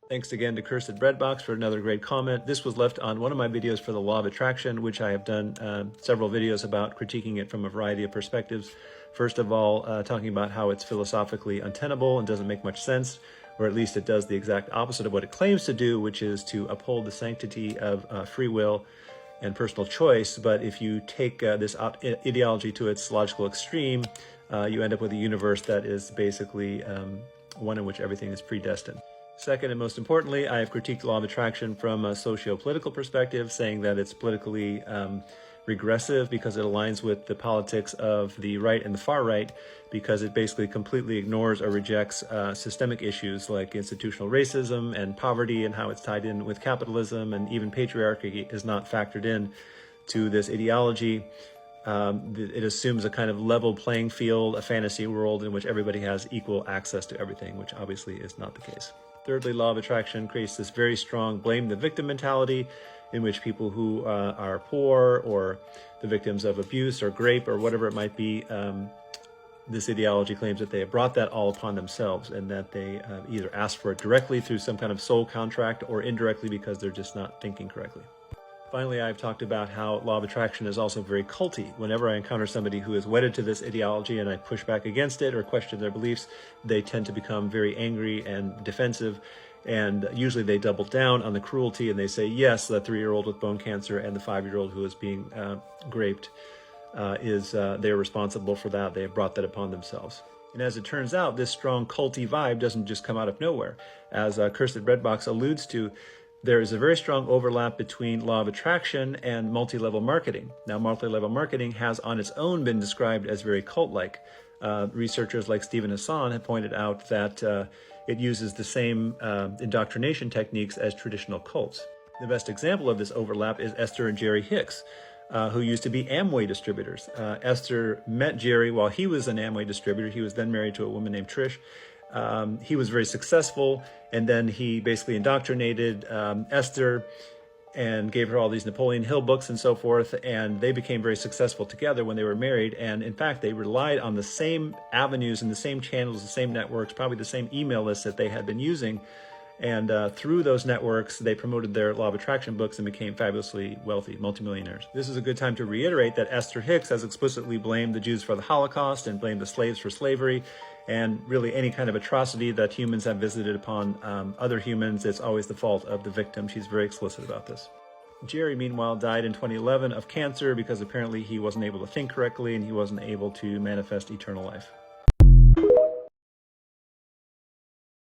Thanks again to Cursed Breadbox for another great comment. This was left on one of my videos for the Law of Attraction, which I have done several videos about, critiquing it from a variety of perspectives. First of all, talking about how it's philosophically untenable and doesn't make much sense, or at least it does the exact opposite of what it claims to do, which is to uphold the sanctity of free will and personal choice. But if you take this ideology to its logical extreme, you end up with a universe that is basically one in which everything is predestined. Second, and most importantly, I have critiqued the law of attraction from a socio-political perspective, saying that it's politically regressive because it aligns with the politics of the right and the far right, because it basically completely ignores or rejects systemic issues like institutional racism and poverty and how it's tied in with capitalism, and even patriarchy is not factored in to this ideology. It assumes a kind of level playing field, a fantasy world in which everybody has equal access to everything, which obviously is not the case. Thirdly, law of attraction creates this very strong blame the victim mentality, in which people who are poor or the victims of abuse or rape or whatever it might be, this ideology claims that they have brought that all upon themselves, and that they either asked for it directly through some kind of soul contract or indirectly because they're just not thinking correctly. Finally, I've talked about how law of attraction is also very culty. Whenever I encounter somebody who is wedded to this ideology and I push back against it or question their beliefs, they tend to become very angry and defensive. And usually they double down on the cruelty and they say, yes, the 3-year-old with bone cancer and the 5-year-old who is being raped, they're responsible for that. They have brought that upon themselves. And as it turns out, this strong culty vibe doesn't just come out of nowhere. As Cursed Breadbox alludes to, there is a very strong overlap between law of attraction and multi-level marketing. Now, multi-level marketing has on its own been described as very cult-like. Researchers like Stephen Hassan have pointed out that it uses the same indoctrination techniques as traditional cults. The best example of this overlap is Esther and Jerry Hicks, who used to be Amway distributors. Esther met Jerry while he was an Amway distributor. He was then married to a woman named Trish. He was very successful, and then he basically indoctrinated Esther and gave her all these Napoleon Hill books and so forth, and they became very successful together when they were married. And in fact, they relied on the same avenues and the same channels, the same networks, probably the same email lists that they had been using. And through those networks, they promoted their law of attraction books and became fabulously wealthy, multimillionaires. This is a good time to reiterate that Esther Hicks has explicitly blamed the Jews for the Holocaust and blamed the slaves for slavery, and really any kind of atrocity that humans have visited upon other humans, it's always the fault of the victim. She's very explicit about this. Jerry, meanwhile, died in 2011 of cancer because apparently he wasn't able to think correctly and he wasn't able to manifest eternal life.